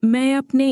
میں اپنے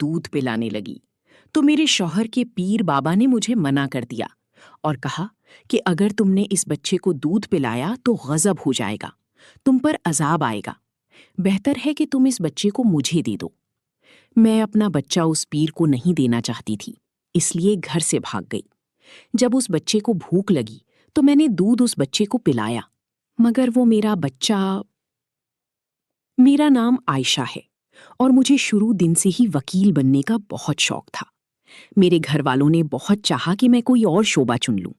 دودھ پلانے لگی تو میرے شوہر کے پیر بابا نے مجھے منع کر دیا اور کہا کہ اگر تم نے اس بچے کو دودھ پلایا تو غضب ہو جائے گا، تم پر عذاب آئے گا، بہتر ہے کہ تم اس بچے کو مجھے دے دو۔ میں اپنا بچہ اس پیر کو نہیں دینا چاہتی تھی، اس لیے گھر سے بھاگ گئی۔ جب اس بچے کو بھوک لگی تو میں نے دودھ اس بچے کو پلایا، مگر وہ میرا بچہ... میرا نام عائشہ ہے اور مجھے شروع دن سے ہی وکیل بننے کا بہت شوق تھا۔ میرے گھر والوں نے بہت چاہا کہ میں کوئی اور شعبہ چن لوں،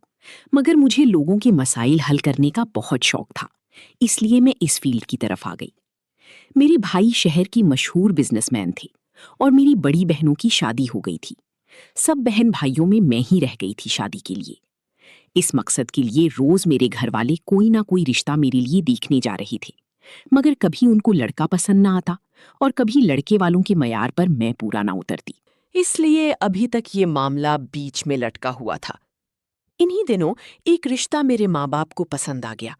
مگر مجھے لوگوں کے مسائل حل کرنے کا بہت شوق تھا، اس لیے میں اس فیلڈ کی طرف آ گئی۔ میرے بھائی شہر کی مشہور بزنس مین تھے اور میری بڑی بہنوں کی شادی ہو گئی تھی۔ سب بہن بھائیوں میں ہی رہ گئی تھی شادی کے لیے۔ اس مقصد کے لیے روز میرے گھر والے کوئی نہ کوئی رشتہ میرے لیے دیکھنے جا رہے تھے، مگر کبھی ان کو لڑکا پسند نہ آتا اور کبھی لڑکے والوں کے معیار پر میں پورا نہ اترتی۔ اس لیے ابھی تک یہ معاملہ بیچ میں لٹکا ہوا تھا۔ انہی دنوں ایک رشتہ میرے ماں باپ کو پسند آ گیا۔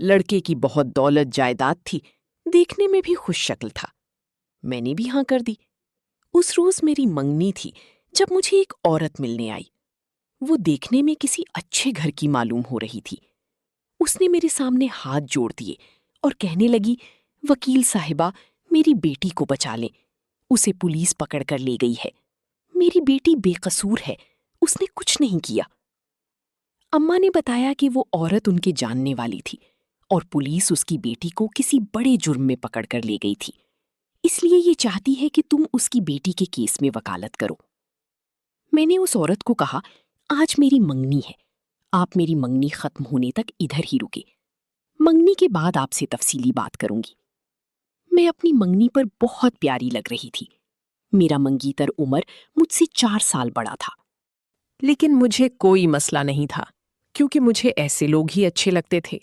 لڑکے کی بہت دولت جائیداد تھی، دیکھنے میں بھی خوش شکل تھا۔ میں نے بھی ہاں کر دی۔ اس روز میری منگنی تھی جب مجھے ایک عورت ملنے آئی۔ وہ دیکھنے میں کسی اچھے گھر کی معلوم ہو رہی تھی۔ اس نے میرے سامنے ہاتھ جوڑ دیے اور کہنے لگی، وکیل صاحبہ، میری بیٹی کو بچا لیں، اسے پولیس پکڑ کر لے گئی ہے۔ میری بیٹی بے قصور ہے، اس نے کچھ نہیں کیا۔ اماں نے بتایا کہ وہ عورت ان کے جاننے والی تھی اور پولیس اس کی بیٹی کو کسی بڑے جرم میں پکڑ کر لے گئی تھی، اس لیے یہ چاہتی ہے کہ تم اس کی بیٹی کے کیس میں وکالت کرو۔ میں نے اس عورت کو کہا، آج میری منگنی ہے، آپ میری منگنی ختم ہونے تک ادھر ہی رکے، منگنی کے بعد آپ سے تفصیلی بات کروں گی۔ میں اپنی منگنی پر بہت پیاری لگ رہی تھی۔ میرا منگیتر عمر مجھ سے 4 سال بڑا تھا، لیکن مجھے کوئی مسئلہ نہیں تھا کیونکہ مجھے ایسے لوگ ہی اچھے لگتے تھے۔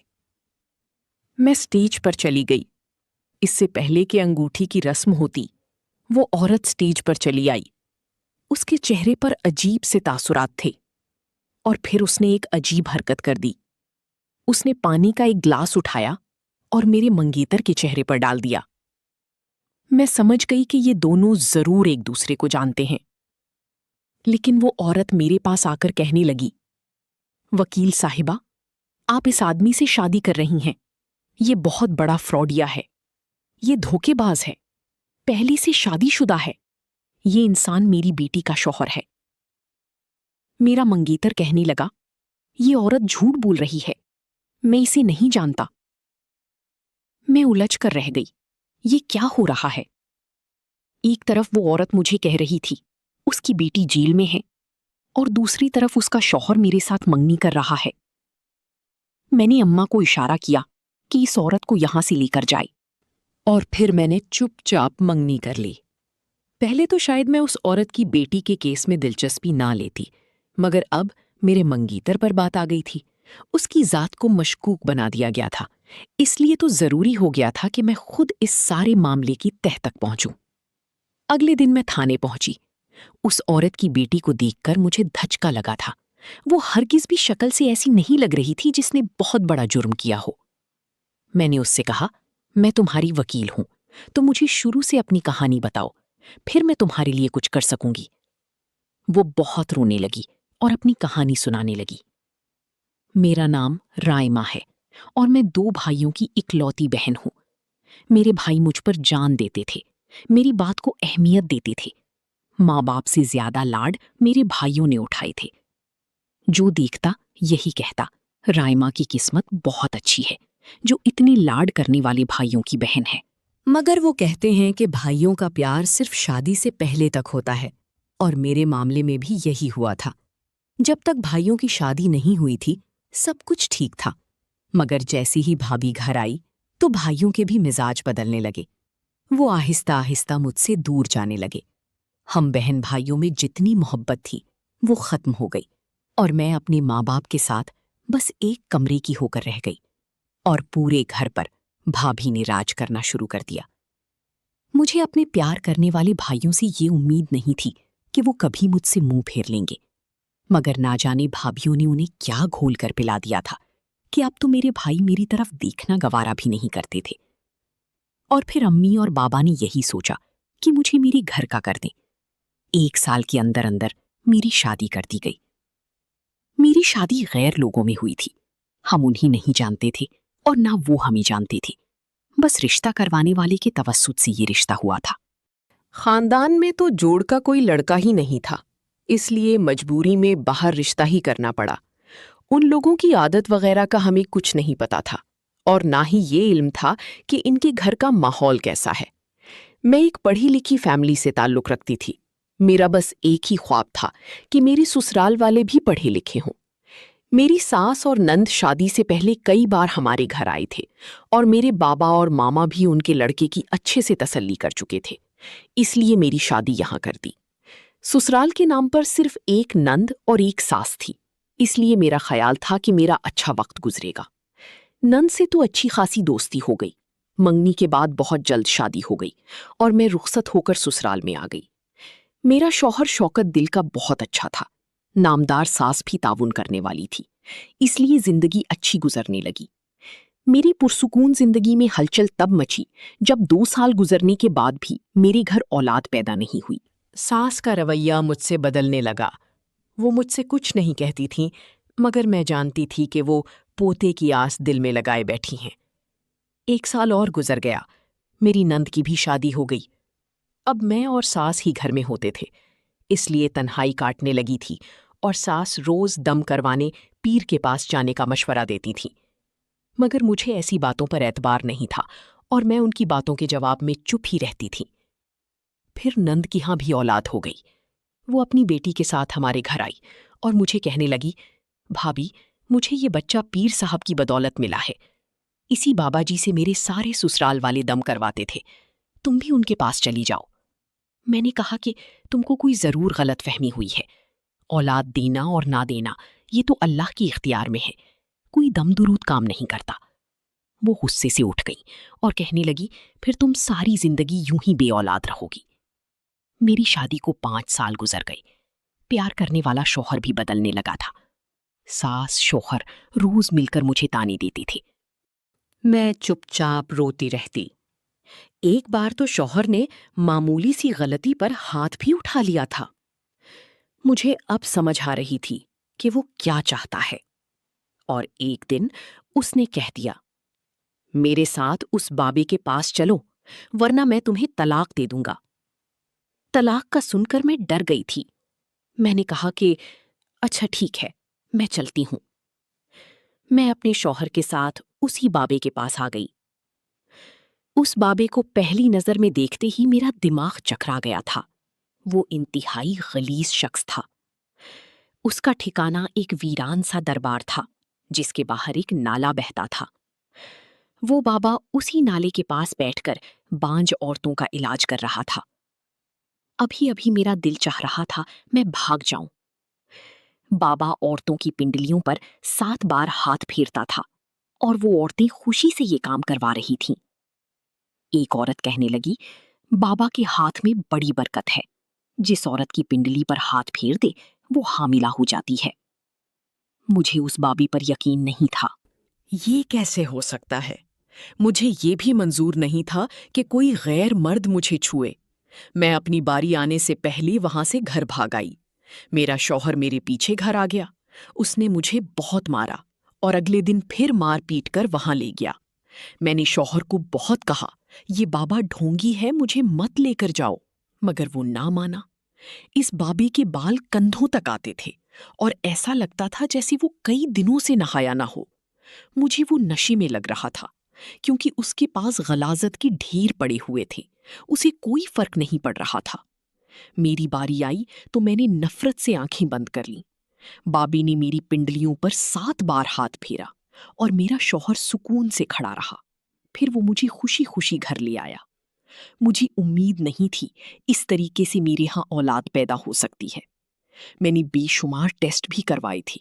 میں سٹیج پر چلی گئی۔ اس سے پہلے کہ انگوٹھی کی رسم ہوتی، وہ عورت سٹیج پر چلی آئی۔ اس کے چہرے پر عجیب سے تاثرات تھے اور پھر اس نے ایک عجیب حرکت کر دی۔ اس نے پانی کا ایک گلاس اٹھایا اور میرے منگیتر کے چہرے پر ڈال دیا۔ میں سمجھ گئی کہ یہ دونوں ضرور ایک دوسرے کو جانتے ہیں، لیکن وہ عورت میرے پاس آ کر کہنے لگی، وکیل صاحبہ، آپ اس آدمی سے شادی کر رہی ہیں، یہ بہت بڑا فراڈیا ہے، یہ دھوکے باز ہے، پہلے سے شادی شدہ ہے، یہ انسان میری بیٹی کا شوہر ہے۔ میرا منگیتر کہنے لگا، یہ عورت جھوٹ بول رہی ہے، میں اسے نہیں جانتا۔ میں الجھ کر رہ گئی، یہ کیا ہو رہا ہے؟ ایک طرف وہ عورت مجھے کہہ رہی تھی اس کی بیٹی جیل میں ہے اور دوسری طرف اس کا شوہر میرے ساتھ منگنی کر رہا ہے۔ میں نے اماں کو اشارہ کیا کہ اس عورت کو یہاں سے لے کر جائے، اور پھر میں نے چپ چاپ منگنی کر لی۔ پہلے تو شاید میں اس عورت کی بیٹی کے کیس میں دلچسپی نہ لیتی، مگر اب میرے منگیتر پر بات آ گئی تھی، اس کی ذات کو مشکوک بنا دیا گیا تھا، اس لیے تو ضروری ہو گیا تھا کہ میں خود اس سارے معاملے کی تہہ تک پہنچوں۔ اگلے دن میں تھانے پہنچی۔ اس عورت کی بیٹی کو دیکھ کر مجھے دھچکا لگا تھا۔ وہ ہرگز بھی شکل سے ایسی نہیں لگ رہی تھی جس نے بہت بڑا جرم کیا ہو۔ میں نے اس سے کہا، میں تمہاری وکیل ہوں، تو مجھے شروع سے اپنی کہانی بتاؤ، پھر میں تمہارے لیے کچھ کر سکوں گی۔ وہ بہت رونے لگی اور اپنی کہانی سنانے لگی۔ میرا نام رائمہ ہے اور میں 2 بھائیوں کی اکلوتی بہن ہوں۔ میرے بھائی مجھ پر جان دیتے تھے، میری بات کو اہمیت دیتے تھے۔ ماں باپ سے زیادہ لاڈ میرے بھائیوں نے اٹھائے تھے۔ جو دیکھتا یہی کہتا، رائمہ کی قسمت بہت اچھی ہے جو اتنے لاڈ کرنے والے بھائیوں کی بہن ہے۔ مگر وہ کہتے ہیں کہ بھائیوں کا پیار صرف شادی سے پہلے تک ہوتا ہے، اور میرے معاملے میں بھی یہی ہوا تھا۔ جب تک بھائیوں کی شادی نہیں ہوئی تھی سب کچھ ٹھیک تھا، مگر جیسی ہی بھابھی گھر آئی تو بھائیوں کے بھی مزاج بدلنے لگے۔ وہ آہستہ آہستہ مجھ سے دور جانے لگے۔ ہم بہن بھائیوں میں جتنی محبت تھی وہ ختم ہو گئی، اور میں اپنے ماں باپ کے ساتھ بس ایک کمرے کی ہو کر رہ گئی، اور پورے گھر پر بھابھی نے راج کرنا شروع کر دیا۔ مجھے اپنے پیار کرنے والے بھائیوں سے یہ امید نہیں تھی کہ وہ کبھی مجھ سے منہ پھیر لیں گے، مگر نہ جانے بھابھیوں نے انہیں کیا گھول کر پلا دیا تھا کہ اب تو میرے بھائی میری طرف دیکھنا گوارا بھی نہیں کرتے تھے۔ اور پھر امی اور بابا نے یہی سوچا کہ مجھے میرے گھر کا کر دیں۔ 1 سال کے اندر اندر میری شادی کر دی گئی۔ میری شادی غیر لوگوں میں ہوئی تھی، ہم انہیں نہیں جانتے تھے اور نہ وہ ہمیں جانتے تھے، بس رشتہ کروانے والے کے توسط سے یہ رشتہ ہوا تھا۔ خاندان میں تو جوڑ کا کوئی لڑکا ہی نہیں تھا، اس لیے مجبوری میں باہر رشتہ ہی کرنا پڑا۔ ان لوگوں کی عادت وغیرہ کا ہمیں کچھ نہیں پتا تھا اور نہ ہی یہ علم تھا کہ ان کے گھر کا ماحول کیسا ہے۔ میں ایک پڑھی لکھی فیملی سے تعلق رکھتی تھی۔ میرا بس ایک ہی خواب تھا کہ میرے سسرال والے بھی پڑھے لکھے ہوں۔ میری ساس اور نند شادی سے پہلے کئی بار ہمارے گھر آئے تھے اور میرے بابا اور ماما بھی ان کے لڑکے کی اچھے سے تسلی کر چکے تھے، اس لیے میری شادی یہاں کر دی۔ سسرال کے نام پر صرف ایک نند اور ایک ساس تھی، اس لیے میرا خیال تھا کہ میرا اچھا وقت گزرے گا۔ نند سے تو اچھی خاصی دوستی ہو گئی، منگنی کے بعد بہت جلد شادی ہو گئی اور میں رخصت ہو کر سسرال میں آ گئی۔ میرا شوہر شوکت دل کا بہت اچھا تھا، نامدار ساس بھی تعاون کرنے والی تھی، اس لیے زندگی اچھی گزرنے لگی۔ میری پرسکون زندگی میں ہلچل تب مچی جب 2 سال گزرنے کے بعد بھی میرے گھر اولاد پیدا نہیں ہوئی۔ ساس کا رویہ مجھ سے بدلنے لگا۔ وہ مجھ سے کچھ نہیں کہتی تھیں، مگر میں جانتی تھی کہ وہ پوتے کی آس دل میں لگائے بیٹھی ہیں۔ 1 سال اور گزر گیا، میری نند کی بھی شادی ہو گئی۔ اب میں اور ساس ہی گھر میں ہوتے تھے، اس لیے تنہائی کاٹنے لگی تھی اور ساس روز دم کروانے پیر کے پاس جانے کا مشورہ دیتی تھیں، مگر مجھے ایسی باتوں پر اعتبار نہیں تھا اور میں ان کی باتوں کے جواب میں چپ ہی رہتی تھی۔ پھر نند کی ہاں بھی اولاد ہو گئی۔ وہ اپنی بیٹی کے ساتھ ہمارے گھر آئی اور مجھے کہنے لگی، بھابی مجھے یہ بچہ پیر صاحب کی بدولت ملا ہے، اسی بابا جی سے میرے سارے سسرال والے دم کرواتے تھے، تم بھی ان کے پاس چلی جاؤ۔ میں نے کہا کہ تم کو کوئی ضرور غلط فہمی ہوئی ہے، اولاد دینا اور نہ دینا یہ تو اللہ کی اختیار میں ہے، کوئی دم درود کام نہیں کرتا۔ وہ غصے سے اٹھ گئی اور کہنے لگی، پھر تم ساری زندگی یوں ہی بے اولاد رہو گی۔ میری شادی کو 5 سال گزر گئے، پیار کرنے والا شوہر بھی بدلنے لگا تھا۔ ساس شوہر روز مل کر مجھے تانے دیتے تھے، میں چپ چاپ روتی رہتی۔ ایک بار تو شوہر نے معمولی سی غلطی پر ہاتھ بھی اٹھا لیا تھا۔ مجھے اب سمجھ آ رہی تھی کہ وہ کیا چاہتا ہے، اور ایک دن اس نے کہہ دیا، میرے ساتھ اس بابے کے پاس چلو ورنہ میں تمہیں طلاق دے دوں گا۔ طلاق کا سن کر میں ڈر گئی تھی۔ میں نے کہا کہ اچھا ٹھیک ہے، میں چلتی ہوں۔ میں اپنے شوہر کے ساتھ اسی بابے کے پاس آ گئی۔ اس بابے کو پہلی نظر میں دیکھتے ہی میرا دماغ چکرا گیا تھا۔ وہ انتہائی غلیظ شخص تھا۔ اس کا ٹھکانہ ایک ویران سا دربار تھا جس کے باہر ایک نالا بہتا تھا۔ وہ بابا اسی نالے کے پاس بیٹھ کر بانجھ عورتوں کا علاج کر رہا تھا۔ ابھی ابھی میرا دل چاہ رہا تھا میں بھاگ جاؤں۔ بابا عورتوں کی پنڈلیوں پر 7 بار ہاتھ پھیرتا تھا اور وہ عورتیں خوشی سے یہ کام کروا رہی تھیں۔ ایک عورت کہنے لگی، بابا کے ہاتھ میں بڑی برکت ہے، جس عورت کی پنڈلی پر ہاتھ پھیر دے وہ حاملہ ہو جاتی ہے۔ مجھے اس بابی پر یقین نہیں تھا۔ یہ کیسے ہو سکتا ہے؟ مجھے یہ بھی منظور نہیں تھا کہ کوئی غیر مرد مجھے چھوئے۔ میں اپنی باری آنے سے پہلے وہاں سے گھر بھاگ آئی۔ میرا شوہر میرے پیچھے گھر آ گیا۔ اس نے مجھے بہت مارا اور اگلے دن پھر مار پیٹ کر وہاں لے گیا۔ میں نے شوہر کو بہت کہا، یہ بابا ڈھونگی ہے، مجھے مت لے کر جاؤ، مگر وہ نہ مانا۔ اس بابے کے بال کندھوں تک آتے تھے اور ایسا لگتا تھا جیسے وہ کئی دنوں سے نہایا نہ ہو۔ مجھے وہ نشے میں لگ رہا تھا کیونکہ اس کے پاس غلاظت کے ڈھیر پڑے ہوئے تھے، اسے کوئی فرق نہیں پڑ رہا تھا۔ میری باری آئی تو میں نے نفرت سے آنکھیں بند کر لیں۔ بابی نے میری پنڈلیوں پر 7 بار ہاتھ پھیرا اور میرا شوہر سکون سے کھڑا رہا۔ پھر وہ مجھے خوشی خوشی گھر لے آیا۔ مجھے امید نہیں تھی اس طریقے سے میرے ہاں اولاد پیدا ہو سکتی ہے۔ میں نے بے شمار ٹیسٹ بھی کروائے تھے۔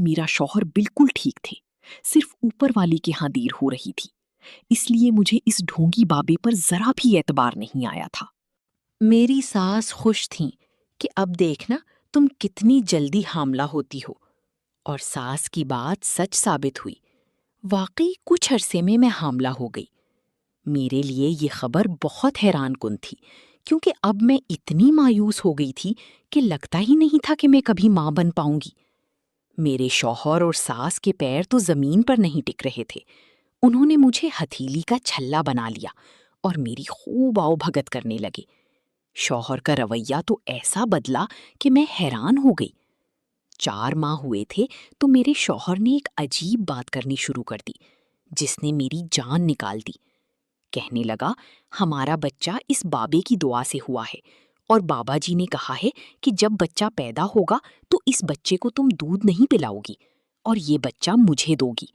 میرا شوہر بالکل ٹھیک تھے، صرف اوپر والی کے ہاں دیر ہو رہی تھی، اس لیے مجھے اس ڈھونگی بابے پر ذرا بھی اعتبار نہیں آیا تھا۔ میری ساس خوش تھیں کہ اب دیکھنا تم کتنی جلدی حاملہ ہوتی ہو، اور ساس کی بات سچ ثابت ہوئی۔ واقعی کچھ عرصے میں حاملہ ہو گئی۔ میرے لیے یہ خبر بہت حیران کن تھی، کیونکہ اب میں اتنی مایوس ہو گئی تھی کہ لگتا ہی نہیں تھا کہ میں کبھی ماں بن پاؤں گی۔ میرے شوہر اور ساس کے پیر تو زمین پر نہیں ٹک رہے تھے۔ انہوں نے مجھے ہتھیلی کا چھلا بنا لیا اور میری خوب آؤ بھگت کرنے لگے۔ شوہر کا رویہ تو ایسا بدلا کہ میں حیران ہو گئی۔ 4 ماہ ہوئے تھے تو میرے شوہر نے ایک عجیب بات کرنی شروع کر دی جس نے میری جان نکال دی۔ کہنے لگا، ہمارا بچہ اس بابے کی دعا سے ہوا ہے، اور بابا جی نے کہا ہے کہ جب بچہ پیدا ہوگا تو اس بچے کو تم دودھ نہیں پلاؤ گی اور یہ بچہ مجھے دو گی۔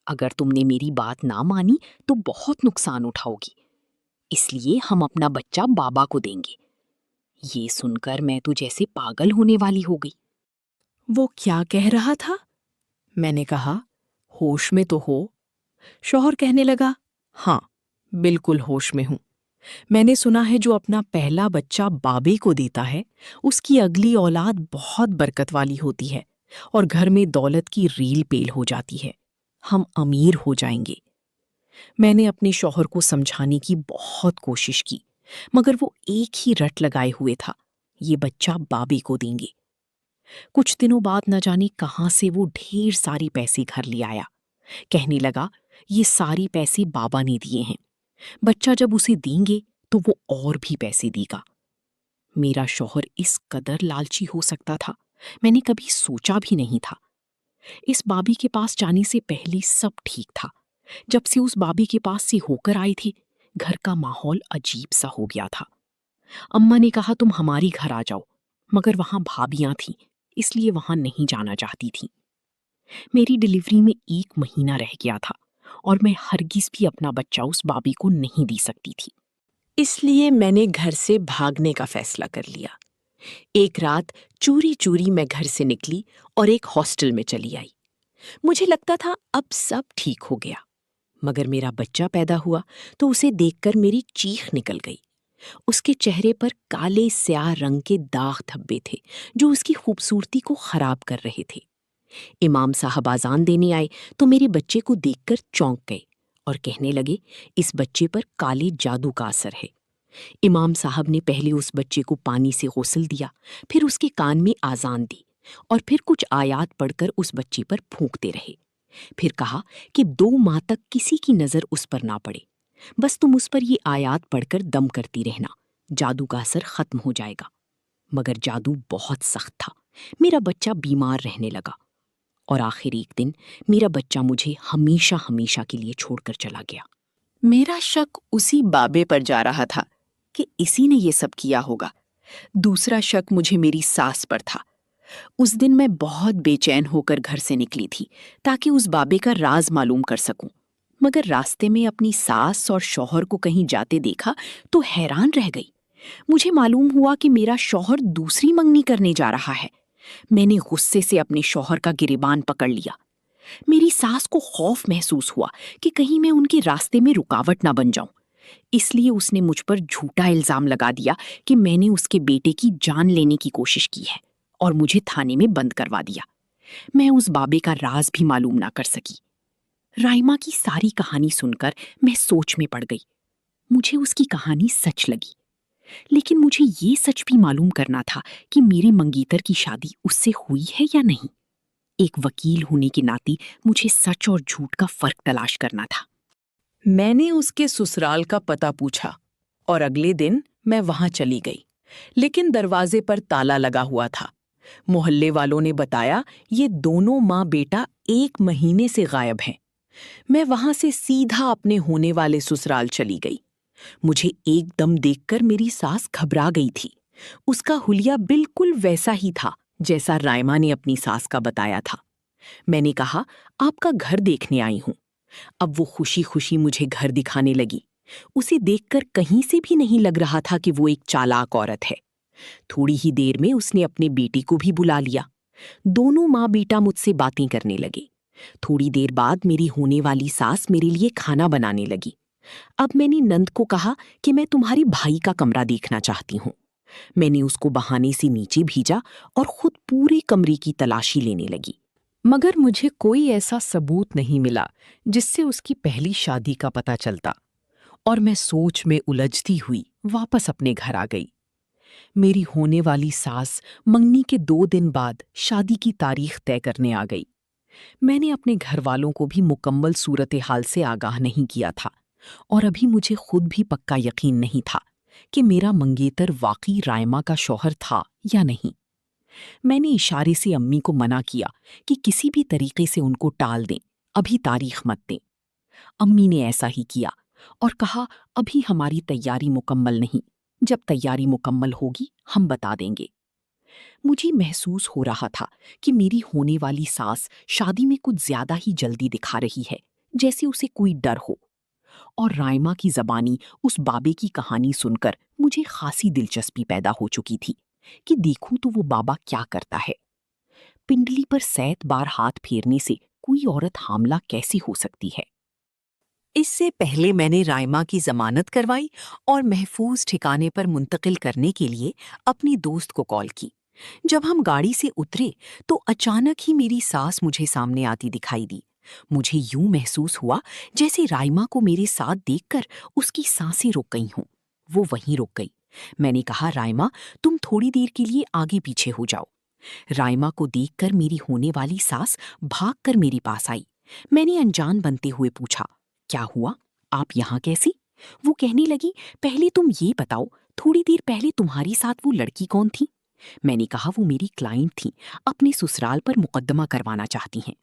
اگر تم نے میری بات نہ مانی تو بہت نقصان اٹھاؤ گی، اس لیے ہم اپنا بچہ بابا کو دیں گے۔ یہ سن کر میں تو جیسے پاگل ہونے والی ہو گئی۔ وہ کیا کہہ رہا تھا؟ میں نے کہا، ہوش میں تو ہو؟ شوہر کہنے لگا، ہاں بالکل ہوش میں ہوں۔ میں نے سنا ہے جو اپنا پہلا بچہ بابے کو دیتا ہے اس کی اگلی اولاد بہت برکت والی ہوتی ہے اور گھر میں دولت کی ریل پیل ہو جاتی ہے، ہم امیر ہو جائیں گے۔ میں نے اپنے شوہر کو سمجھانے کی بہت کوشش کی، مگر وہ ایک ہی رٹ لگائے ہوئے تھا، یہ بچہ بابے کو دیں گے۔ کچھ دنوں بعد نہ جانے کہاں سے وہ ڈھیر ساری پیسے گھر لے آیا۔ کہنے لگا، یہ ساری پیسے بابا نے دیے ہیں، بچہ جب اسے دیں گے تو وہ اور بھی پیسے دے گا۔ میرا شوہر اس قدر لالچی ہو سکتا تھا، میں نے کبھی سوچا بھی نہیں تھا۔ اس بابی کے پاس جانے سے پہلے سب ٹھیک تھا۔ جب سے اس بابی کے پاس سے ہو کر آئی تھی، گھر کا ماحول عجیب سا ہو گیا تھا۔ اماں نے کہا تم ہماری گھر آ جاؤ، مگر وہاں بھابیاں تھیں، اس لیے وہاں نہیں جانا چاہتی تھی۔ میری ڈیلیوری میں 1 مہینہ رہ گیا تھا اور میں ہرگز بھی اپنا بچہ اس بابی کو نہیں دی سکتی تھی۔ اس لیے میں نے گھر سے بھاگنے کا فیصلہ کر لیا۔ ایک رات چوری چوری میں گھر سے نکلی اور ایک ہاسٹل میں چلی آئی۔ مجھے لگتا تھا اب سب ٹھیک ہو گیا، مگر میرا بچہ پیدا ہوا تو اسے دیکھ کر میری چیخ نکل گئی۔ اس کے چہرے پر کالے سیاہ رنگ کے داغ دھبے تھے جو اس کی خوبصورتی کو خراب کر رہے تھے۔ امام صاحب اذان دینے آئے تو میرے بچے کو دیکھ کر چونک گئے اور کہنے لگے، اس بچے پر کالے جادو کا اثر ہے۔ امام صاحب نے پہلے اس بچے کو پانی سے غسل دیا، پھر اس کے کان میں آذان دی اور پھر کچھ آیات پڑھ کر اس بچے پر پھونکتے رہے۔ پھر کہا کہ 2 ماہ تک کسی کی نظر اس پر نہ پڑے، بس تم اس پر یہ آیات پڑھ کر دم کرتی رہنا، جادو کا اثر ختم ہو جائے گا۔ مگر جادو بہت سخت تھا، میرا بچہ بیمار رہنے لگا اور آخر ایک دن میرا بچہ مجھے ہمیشہ ہمیشہ کے لیے چھوڑ کر چلا گیا۔ میرا شک اسی بابے پر جا رہا تھا کہ اسی نے یہ سب کیا ہوگا۔ دوسرا شک مجھے میری ساس پر تھا۔ اس دن میں بہت بے چین ہو کر گھر سے نکلی تھی تاکہ اس بابے کا راز معلوم کر سکوں، مگر راستے میں اپنی ساس اور شوہر کو کہیں جاتے دیکھا تو حیران رہ گئی۔ مجھے معلوم ہوا کہ میرا شوہر دوسری منگنی کرنے جا رہا ہے۔ میں نے غصے سے اپنے شوہر کا گریبان پکڑ لیا۔ میری ساس کو خوف محسوس ہوا کہ کہیں میں ان کے راستے میں رکاوٹ نہ بن جاؤں، اس لیے اس نے مجھ پر جھوٹا الزام لگا دیا کہ میں نے اس کے بیٹے کی جان لینے کی کوشش کی ہے اور مجھے تھانے میں بند کروا دیا۔ میں اس بابے کا راز بھی معلوم نہ کر سکی۔ رائما کی ساری کہانی سن کر میں سوچ میں پڑ گئی۔ مجھے اس کی کہانی سچ لگی، لیکن مجھے یہ سچ بھی معلوم کرنا تھا کہ میرے منگیتر کی شادی اس سے ہوئی ہے یا نہیں۔ ایک وکیل ہونے کے ناطے مجھے سچ اور جھوٹ کا فرق تلاش کرنا تھا۔ میں نے اس کے سسرال کا پتہ پوچھا اور اگلے دن میں وہاں چلی گئی، لیکن دروازے پر تالا لگا ہوا تھا۔ محلے والوں نے بتایا یہ دونوں ماں بیٹا 1 مہینے سے غائب ہیں۔ میں وہاں سے سیدھا اپنے ہونے والے سسرال چلی گئی۔ مجھے ایک دم دیکھ کر میری ساس گھبرا گئی تھی۔ اس کا حلیہ بالکل ویسا ہی تھا جیسا رائما نے اپنی ساس کا بتایا تھا۔ میں نے کہا، آپ کا گھر دیکھنے آئی ہوں۔ اب وہ خوشی خوشی مجھے گھر دکھانے لگی۔ اسے دیکھ کر کہیں سے بھی نہیں لگ رہا تھا کہ وہ ایک چالاک عورت ہے۔ تھوڑی ہی دیر میں اس نے اپنے بیٹے کو بھی بلا لیا۔ دونوں ماں بیٹا مجھ سے باتیں کرنے لگے۔ تھوڑی دیر بعد میری ہونے والی ساس میرے لیے کھانا بنانے لگی۔ اب میں نے نند کو کہا کہ میں تمہاری بھائی کا کمرہ دیکھنا چاہتی ہوں۔ میں نے اس کو بہانے سے نیچے بھیجا اور خود پورے کمرے کی تلاشی لینے لگی، مگر مجھے کوئی ایسا ثبوت نہیں ملا جس سے اس کی پہلی شادی کا پتہ چلتا۔ اور میں سوچ میں الجھتی ہوئی واپس اپنے گھر آ گئی۔ میری ہونے والی ساس منگنی کے 2 دن بعد شادی کی تاریخ طے کرنے آ گئی۔ میں نے اپنے گھر والوں کو بھی مکمل صورتحال سے آگاہ نہیں کیا تھا، اور ابھی مجھے خود بھی پکا یقین نہیں تھا کہ میرا منگیتر واقعی رائما کا شوہر تھا یا نہیں۔ میں نے اشارے سے امی کو منع کیا کہ کسی بھی طریقے سے ان کو ٹال دیں، ابھی تاریخ مت دیں۔ امی نے ایسا ہی کیا اور کہا ابھی ہماری تیاری مکمل نہیں، جب تیاری مکمل ہوگی ہم بتا دیں گے۔ مجھے محسوس ہو رہا تھا کہ میری ہونے والی ساس شادی میں کچھ زیادہ ہی جلدی دکھا رہی ہے، جیسے اسے کوئی ڈر ہو۔ اور رائما کی زبانی اس بابے کی کہانی سن کر مجھے خاصی دلچسپی پیدا ہو چکی تھی کہ دیکھوں تو وہ بابا کیا کرتا ہے۔ پنڈلی پر 7 بار ہاتھ پھیرنے سے کوئی عورت حاملہ کیسی ہو سکتی ہے؟ اس سے پہلے میں نے رائما کی ضمانت کروائی اور محفوظ ٹھکانے پر منتقل کرنے کے لیے اپنی دوست کو کال کی۔ جب ہم گاڑی سے اترے تو اچانک ہی میری ساس مجھے سامنے آتی دکھائی دی۔ مجھے یوں محسوس ہوا جیسے رائما کو میرے ساتھ دیکھ کر اس کی سانسیں رک گئی ہوں۔ وہ وہیں رک گئی۔ میں نے کہا رائما تم تھوڑی دیر کے لیے آگے پیچھے ہو جاؤ۔ رائما کو دیکھ کر میری ہونے والی ساس بھاگ کر میری پاس آئی۔ میں نے انجان بنتے ہوئے پوچھا کیا ہوا؟ آپ یہاں کیسی؟ وہ کہنے لگی پہلے تم یہ بتاؤ تھوڑی دیر پہلے تمہاری ساتھ وہ لڑکی کون تھی؟ میں نے کہا وہ میری کلائنٹ تھی، اپنے سسرال پر مقدمہ کروانا چاہتی ہیں۔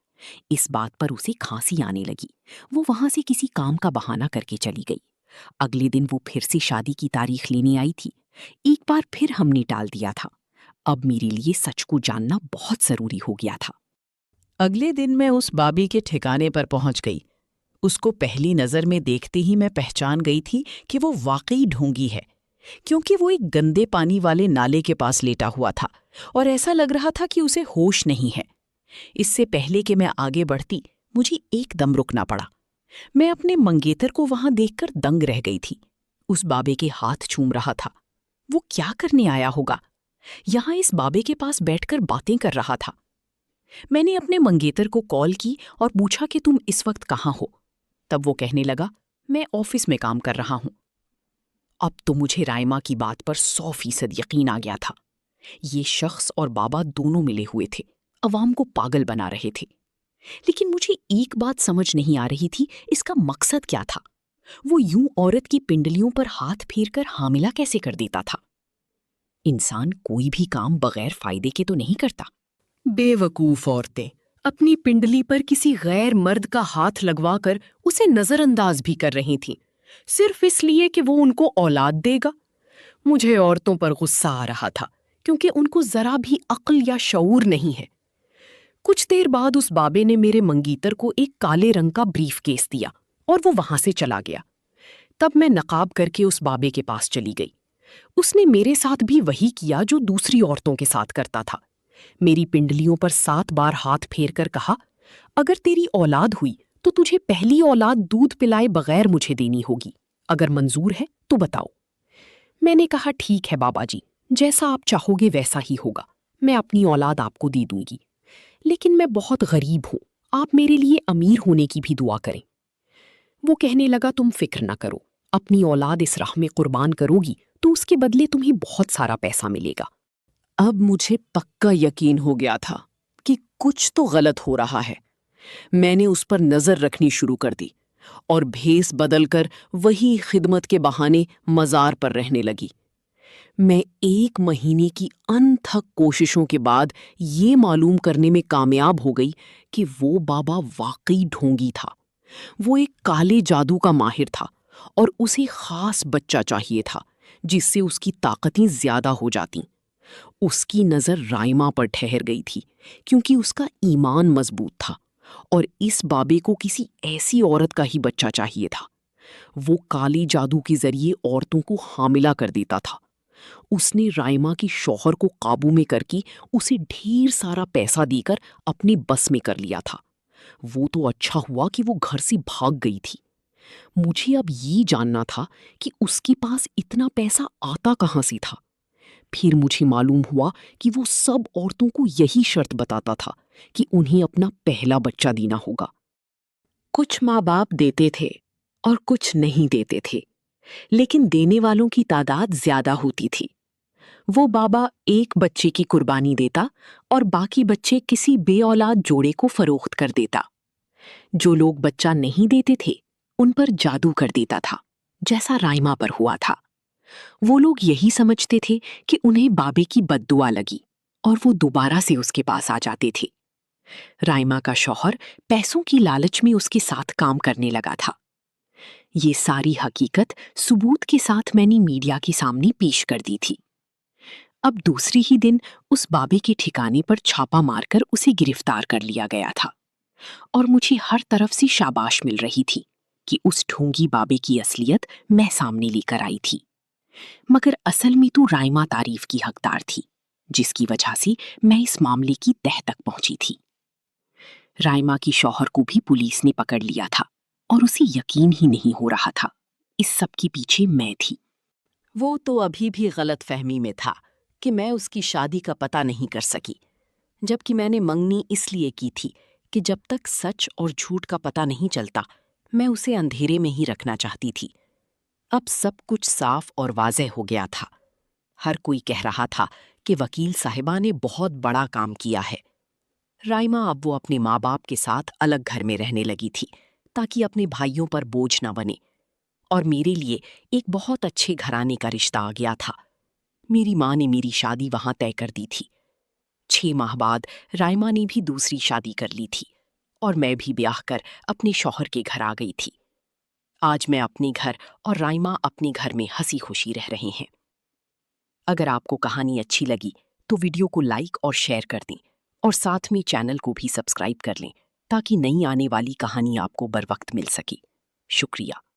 اس بات پر اسے کھانسی آنے لگی۔ وہ وہاں سے کسی کام کا بہانہ کر کے چلی گئی۔ اگلے دن وہ پھر سے شادی کی تاریخ لینے آئی تھی۔ ایک بار پھر ہم نے ٹال دیا تھا۔ اب میرے لیے سچ کو جاننا بہت ضروری ہو گیا تھا۔ اگلے دن میں اس بابی کے ٹھکانے پر پہنچ گئی۔ اس کو پہلی نظر میں دیکھتے ہی میں پہچان گئی تھی کہ وہ واقعی ڈھونگی ہے، کیونکہ وہ ایک گندے پانی والے نالے کے پاس لیٹا ہوا تھا اور ایسا لگ رہا تھا کہ اسے ہوش نہیں ہے۔ اس سے پہلے کہ میں آگے بڑھتی مجھے ایک دم رکنا پڑا۔ میں اپنے منگیتر کو وہاں دیکھ کر دنگ رہ گئی تھی۔ اس بابے کے ہاتھ چوم رہا تھا۔ وہ کیا کرنے آیا ہوگا؟ یہاں اس بابے کے پاس بیٹھ کر باتیں کر رہا تھا۔ میں نے اپنے منگیتر کو کال کی اور پوچھا کہ تم اس وقت کہاں ہو؟ تب وہ کہنے لگا میں آفس میں کام کر رہا ہوں۔ اب تو مجھے رائما کی بات پر 100% یقین آ گیا تھا۔ یہ شخص اور بابا دونوں ملے ہوئے تھے، عوام کو پاگل بنا رہے تھے۔ لیکن مجھے ایک بات سمجھ نہیں آ رہی تھی، اس کا مقصد کیا تھا؟ وہ یوں عورت کی پنڈلیوں پر ہاتھ پھیر کر حاملہ کیسے کر دیتا تھا؟ انسان کوئی بھی کام بغیر فائدے کے تو نہیں کرتا۔ بے وقوف عورتیں اپنی پنڈلی پر کسی غیر مرد کا ہاتھ لگوا کر اسے نظر انداز بھی کر رہی تھیں، صرف اس لیے کہ وہ ان کو اولاد دے گا۔ مجھے عورتوں پر غصہ آ رہا تھا کیونکہ ان کو ذرا بھی عقل یا شعور نہیں ہے۔ کچھ دیر بعد اس بابے نے میرے منگیتر کو ایک کالے رنگ کا بریف کیس دیا اور وہ وہاں سے چلا گیا۔ تب میں نقاب کر کے اس بابے کے پاس چلی گئی۔ اس نے میرے ساتھ بھی وہی کیا جو دوسری عورتوں کے ساتھ کرتا تھا۔ میری پنڈلیوں پر 7 بار ہاتھ پھیر کر کہا اگر تیری اولاد ہوئی تو تجھے پہلی اولاد دودھ پلائے بغیر مجھے دینی ہوگی، اگر منظور ہے تو بتاؤ۔ میں نے کہا ٹھیک ہے بابا جی، جیسا آپ چاہو گے ویسا ہی ہوگا، میں اپنی اولاد آپ کو دے دوں گی، لیکن میں بہت غریب ہوں، آپ میرے لیے امیر ہونے کی بھی دعا کریں۔ وہ کہنے لگا تم فکر نہ کرو، اپنی اولاد اس راہ میں قربان کرو گی تو اس کے بدلے تمہیں بہت سارا پیسہ ملے گا۔ اب مجھے پکا یقین ہو گیا تھا کہ کچھ تو غلط ہو رہا ہے۔ میں نے اس پر نظر رکھنی شروع کر دی اور بھیس بدل کر وہی خدمت کے بہانے مزار پر رہنے لگی۔ میں 1 مہینے کی انتھک کوششوں کے بعد یہ معلوم کرنے میں کامیاب ہو گئی کہ وہ بابا واقعی ڈھونگی تھا۔ وہ ایک کالے جادو کا ماہر تھا اور اسے خاص بچہ چاہیے تھا جس سے اس کی طاقتیں زیادہ ہو جاتیں۔ اس کی نظر رائما پر ٹھہر گئی تھی کیونکہ اس کا ایمان مضبوط تھا اور اس بابے کو کسی ایسی عورت کا ہی بچہ چاہیے تھا۔ وہ کالی جادو کے ذریعے عورتوں کو حاملہ کر دیتا تھا۔ اس نے رائما کی شوہر کو قابو میں کر کے اسے ڈھیر سارا پیسہ دے کر اپنی بس میں کر لیا تھا۔ وہ تو اچھا ہوا کہ وہ گھر سے بھاگ گئی تھی۔ مجھے اب یہ جاننا تھا کہ اس کے پاس اتنا پیسہ آتا کہاں سے تھا۔ پھر مجھے معلوم ہوا کہ وہ سب عورتوں کو یہی شرط بتاتا تھا کہ انہیں اپنا پہلا بچہ دینا ہوگا۔ کچھ ماں باپ دیتے تھے اور کچھ نہیں دیتے تھے، لیکن دینے والوں کی تعداد زیادہ ہوتی تھی۔ وہ بابا ایک بچے کی قربانی دیتا اور باقی بچے کسی بے اولاد جوڑے کو فروخت کر دیتا۔ جو لوگ بچہ نہیں دیتے تھے ان پر جادو کر دیتا تھا، جیسا رائما پر ہوا تھا۔ وہ لوگ یہی سمجھتے تھے کہ انہیں بابے کی بد دعا لگی اور وہ دوبارہ سے اس کے پاس آ جاتے تھے۔ رائما کا شوہر پیسوں کی لالچ میں اس کے ساتھ کام کرنے لگا تھا۔ یہ ساری حقیقت ثبوت کے ساتھ میں نے میڈیا کے سامنے پیش کر دی تھی۔ اب دوسری ہی دن اس بابے کے ٹھکانے پر چھاپا مار کر اسے گرفتار کر لیا گیا تھا، اور مجھے ہر طرف سے شاباش مل رہی تھی کہ اس ڈھونگی بابے کی اصلیت میں سامنے لے کر آئی تھی۔ مگر اصل میں تو رائما تعریف کی حقدار تھی، جس کی وجہ سے میں اس معاملے کی تہہ تک پہنچی تھی۔ رائما کی شوہر کو بھی پولیس نے پکڑ لیا تھا، اور اسے یقین ہی نہیں ہو رہا تھا اس سب کے پیچھے میں تھی۔ وہ تو ابھی بھی غلط فہمی میں تھا کہ میں اس کی شادی کا پتہ نہیں کر سکی، جبکہ میں نے منگنی اس لیے کی تھی کہ جب تک سچ اور جھوٹ کا پتہ نہیں چلتا میں اسے اندھیرے میں ہی رکھنا چاہتی تھی۔ اب سب کچھ صاف اور واضح ہو گیا تھا۔ ہر کوئی کہہ رہا تھا کہ وکیل صاحبہ نے بہت بڑا کام کیا ہے۔ رائما اب وہ اپنے ماں باپ کے ساتھ الگ گھر میں رہنے لگی تھی تاکہ اپنے بھائیوں پر بوجھ نہ بنے، اور میرے لیے ایک بہت اچھے گھرانے کا رشتہ آ گیا تھا۔ میری ماں نے میری شادی وہاں طے کر دی تھی۔ 6 ماہ بعد رائما نے بھی دوسری شادی کر لی تھی، اور میں بھی بیاہ کر اپنے شوہر کے گھر آ گئی تھی۔ آج میں اپنے گھر اور رائما اپنے گھر میں ہنسی خوشی رہ رہے ہیں۔ اگر آپ کو کہانی اچھی لگی تو ویڈیو کو لائک اور شیئر کر دیں، اور ساتھ میں چینل کو بھی سبسکرائب کر لیں تاکہ نئی آنے والی کہانی آپ کو بروقت مل سکے۔ شکریہ۔